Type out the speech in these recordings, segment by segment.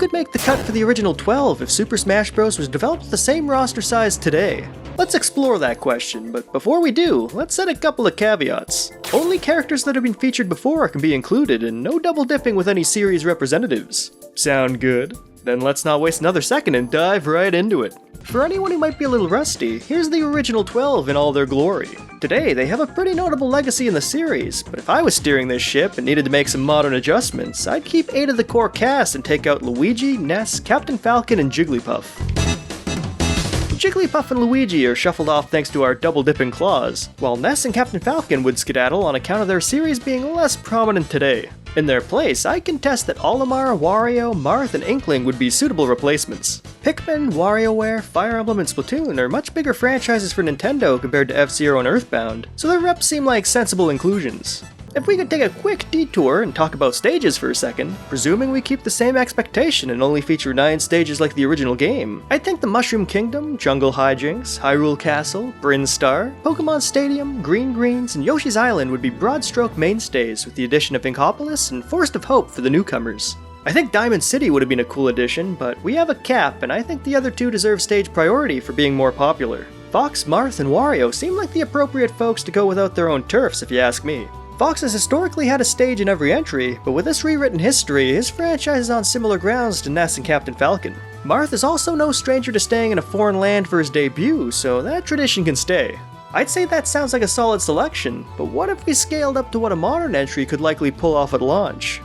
could make the cut for the original 12 if Super Smash Bros. Was developed at the same roster size today? Let's explore that question, but before we do, let's set a couple of caveats. Only characters that have been featured before can be included, and no double dipping with any series representatives. Sound good? Then let's not waste another second and dive right into it. For anyone who might be a little rusty, here's the original 12 in all their glory. Today, they have a pretty notable legacy in the series, but if I was steering this ship and needed to make some modern adjustments, I'd keep 8 of the core cast and take out Luigi, Ness, Captain Falcon, and Jigglypuff. Jigglypuff and Luigi are shuffled off thanks to our double-dipping clause, while Ness and Captain Falcon would skedaddle on account of their series being less prominent today. In their place, I contest that Olimar, Wario, Marth, and Inkling would be suitable replacements. Pikmin, WarioWare, Fire Emblem, and Splatoon are much bigger franchises for Nintendo compared to F-Zero and Earthbound, so their reps seem like sensible inclusions. If we could take a quick detour and talk about stages for a second, presuming we keep the same expectation and only feature 9 stages like the original game, I think the Mushroom Kingdom, Jungle Hijinks, Hyrule Castle, Bryn Star, Pokemon Stadium, Green Greens, and Yoshi's Island would be broad-stroke mainstays with the addition of Inkopolis and Forest of Hope for the newcomers. I think Diamond City would have been a cool addition, but we have a cap and I think the other 2 deserve stage priority for being more popular. Fox, Marth, and Wario seem like the appropriate folks to go without their own turfs if you ask me. Fox has historically had a stage in every entry, but with this rewritten history, his franchise is on similar grounds to Ness and Captain Falcon. Marth is also no stranger to staying in a foreign land for his debut, so that tradition can stay. I'd say that sounds like a solid selection, but what if we scaled up to what a modern entry could likely pull off at launch?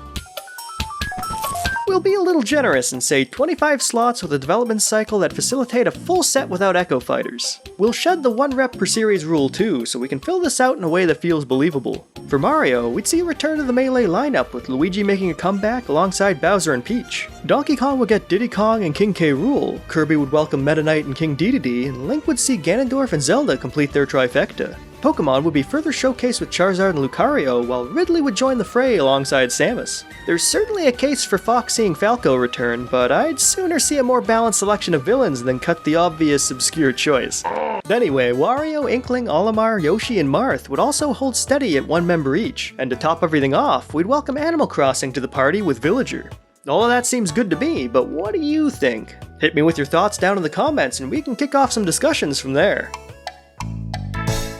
We'll be a little generous and say 25 slots with a development cycle that facilitate a full set without Echo Fighters. We'll shed the 1 rep per series rule too, so we can fill this out in a way that feels believable. For Mario, we'd see a return to the Melee lineup with Luigi making a comeback alongside Bowser and Peach. Donkey Kong would get Diddy Kong and King K. Rool, Kirby would welcome Meta Knight and King Dedede, and Link would see Ganondorf and Zelda complete their trifecta. Pokemon would be further showcased with Charizard and Lucario, while Ridley would join the fray alongside Samus. There's certainly a case for Fox seeing Falco return, but I'd sooner see a more balanced selection of villains than cut the obvious obscure choice. Anyway, Wario, Inkling, Olimar, Yoshi, and Marth would also hold steady at 1 member each, and to top everything off, we'd welcome Animal Crossing to the party with Villager. All of that seems good to me, but what do you think? Hit me with your thoughts down in the comments and we can kick off some discussions from there.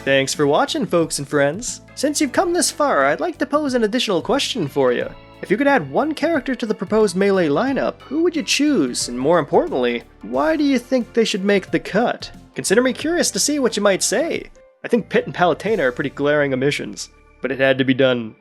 Thanks for watching, folks and friends. Since you've come this far, I'd like to pose an additional question for you. If you could add 1 character to the proposed Melee lineup, who would you choose? And more importantly, why do you think they should make the cut? Consider me curious to see what you might say. I think Pit and Palutena are pretty glaring omissions, but it had to be done